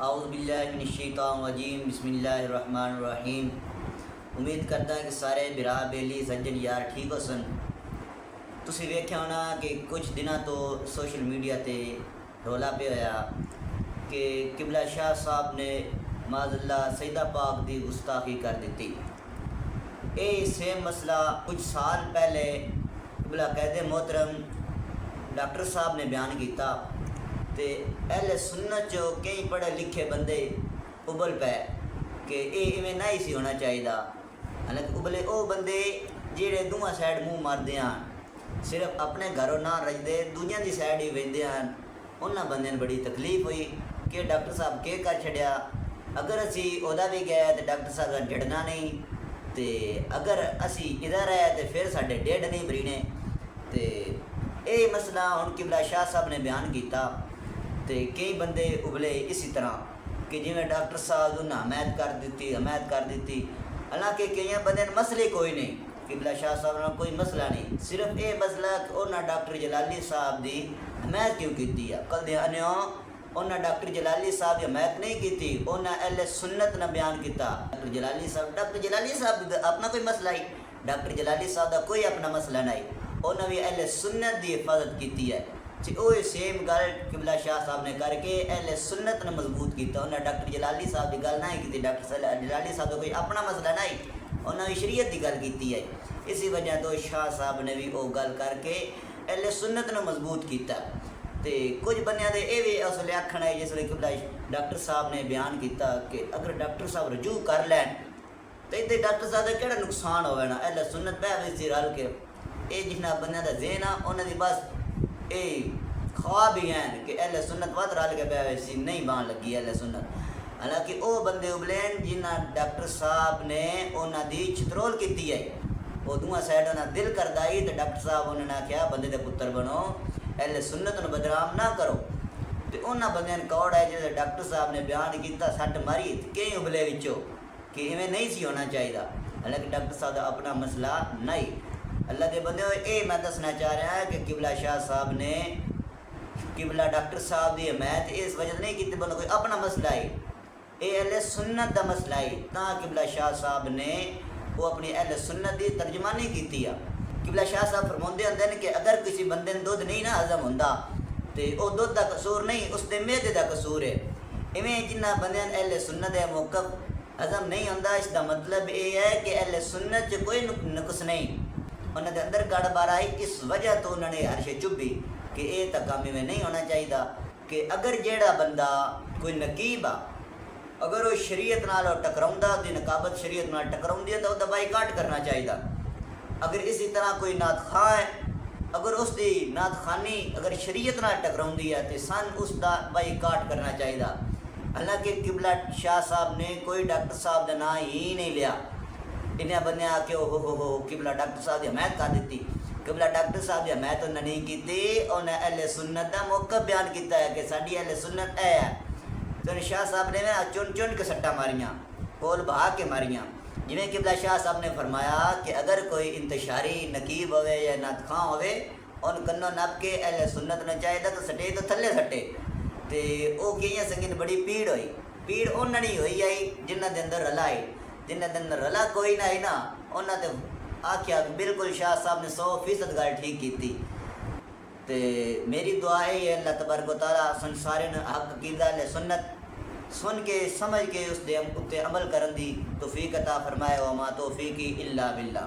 اعوذ باللہ من الشیطان الرجیم بسم اللہ الرحمن الرحیم۔ امید کرتا ہے کہ سارے برا بیلی سجن یار ٹھیک ہو سن۔ تسی ویکھیا ہونا کہ کچھ دنوں تو سوشل میڈیا تے رولا پہ ہویا کہ قبلہ شاہ صاحب نے معاذ اللہ سیدہ پاک دی گستاخی کر دیتی۔ اے سیم مسئلہ کچھ سال پہلے قبلہ قید محترم ڈاکٹر صاحب نے بیان کیتا تے اہل سنت جو کئی پڑھے لکھے بندے ابل پے کہ اے ایویں نہیں سی ہونا چاہیے۔ حالانکہ ابلے او بندے جہے دونوں سائڈ منہ مارتے ہیں، صرف اپنے گھروں نہ رجدے دنیا دی سائڈ ہی وہدے ہیں، انہاں بندے بڑی تکلیف ہوئی کہ ڈاکٹر صاحب کے کر چھڑیا۔ اگر اسی عہدہ بھی گئے تو ڈاکٹر صاحب کا جڑنا نہیں، تے اگر اسی ادھر آئے تو پھر ساڈے ڈیڈ نہیں برینے۔ تے اے مسئلہ ہن قبلہ شاہ صاحب نے بیان کیتا تے کئی بندے ابلے اسی طرح کہ جی میں ڈاکٹر صاحب انہیں حمایت کر دیتی، حالانکہ کئی بندے مسئلے کوئی نہیں، قبلہ شاہ صاحب نے کوئی مسئلہ نہیں، صرف یہ مسئلہ کہ انہیں ڈاکٹر جلالی صاحب دی حمایت کیوں کی ہے۔ کل دیانیوں انہیں ڈاکٹر جلالی صاحب کی حمایت نہیں کی، انہیں اہل سنت نے بیان کیتا ڈاکٹر جلالی صاحب اپنا کوئی مسئلہ ہی، ڈاکٹر جلالی صاحب کا کوئی اپنا مسئلہ نہیں، انہیں بھی اہل سنت دی حفاظت کی ہے۔ وہ سیم گل قبلہ شاہ صاحب نے کر کے اہل سنت نے مضبوط کیتا، انہیں ڈاکٹر جلالی صاحب کی گل نہیں کی، ڈاکٹر جلالی صاحب کا کوئی اپنا مسئلہ نہیں، انہوں نے شریعت کی گل کی ہے۔ اسی وجہ تو شاہ صاحب نے بھی وہ گل کر کے اہل سنت نے مضبوط کیتا۔ تے کچھ بندیاں دے اے بھی اصل آکھنا ہے جس قبلہ ڈاکٹر صاحب نے بیان کیتا کہ اگر ڈاکٹر صاحب رجوع کر لین تو اتنے ڈاکٹر صاحب کا کہڑا نقصان ہوئے نا، اہل سنت پہ بھی رل کے یہ جتنا بندیاں دا ذہن آ انہوں دی بس اے خواب ہی ہیں کہ اہل سنت ود رل کے پہ سی نہیں بان لگی اہل سنت۔ حالانکہ او بندے ابلین جنہ ڈاکٹر صاحب نے انہوں دی چھترول کی ہے، وہ دونوں سائڈ انہوں دل کردائی تو ڈاکٹر صاحب انہوں نے کہا بندے دے پتر بنو، اہل سنت نو بدنام نہ کرو۔ تو انہوں بندے نے کوڑ ہے جیسے ڈاکٹر صاحب نے بیان کیتا سٹ ماری کئی ابلے وچوں کہ ایویں نہیں سی ہونا چاہیے۔ حالانکہ ڈاکٹر صاحب کا اپنا مسئلہ نہیں۔ اللہ دے بندے اے میں دسنا چاہ رہا ہے کہ قبلہ شاہ صاحب نے قبلہ ڈاکٹر صاحب دی حمایت اس وجہ نہیں کی بندہ کوئی اپنا مسئلہ ہے، اے اہل سنت دا مسئلہ ہے، تاں قبلہ شاہ صاحب نے وہ اپنی اہل سنت دی ترجمانی کی ہے۔ قبلہ شاہ صاحب فرماندے ہیں کہ اگر کسی بندے نے دودھ نہیں نہ ہضم ہوندا تے او دودھ دا قصور نہیں، اس دے معدے دا قصور ہے۔ ایویں جنہ بندے اہل سنت دے موقف ہضم نہیں ہوندا، اس دا مطلب یہ ہے کہ اہل سنت چ کوئی نقص نہیں، انہوں دے اندر گڑ بار آئی، اس وجہ تو انہوں نے ہر شے چبھی کہ یہ تکامی میں نہیں ہونا چاہیے کہ اگر جیڑا بندہ کوئی نقیب آ اگر وہ شریعت نال ٹکراؤں دی نقابت شریعت نال ٹکراؤں ہے تو وہ بائیکاٹ کرنا چاہیے۔ اگر اسی طرح کوئی نعت خواں ہے اگر اس دی نعت خوانی اگر شریعت نال ٹکراؤں ہے تو سن اس دا بائیکاٹ کرنا چاہیے۔ حالانکہ قبلہ شاہ صاحب نے کوئی ڈاکٹر صاحب کا نام ہی نہیں لیا، انہیں بندے آ کے ہو قبلہ ڈاکٹر صاحب کی حمایت کر دیتی۔ قبلہ ڈاکٹر صاحب کی حمایت انہیں نہیں کی، انہیں اہل سنت کا موقف بیان کیتا ہے کہ ساری اہل سنت اے ہے۔ تو شاہ صاحب نے چن چن کے سٹا ماریاں، کول بہا کے ماریاں، جنہیں قبلہ شاہ صاحب نے فرمایا کہ اگر کوئی انتشاری نقیب ہوئے یا نعت خواں ہوئے ان کنوں نپ کے اہل سنت نے چاہیے تو سٹے تو تھلے سٹے۔ تو وہ کئی سنگین بڑی پیڑ ہوئی، پیڑ انہوں نہیں ہوئی آئی جنہ دے اندر رلا آئی، جنہ دے اندر رلا کوئی نہ آئی نا انہوں نے آخیا بالکل شاہ صاحب نے 100% گل ٹھیک کی تھی۔ تے میری دعا ہے اللہ تبارک و تعالیٰ سن سارے حق عقیدہ اہل سنت سن کے سمجھ کے اس دے اتنے عمل کرن دی توفیق عطا فرمائے، وما توفیقی الا باللہ۔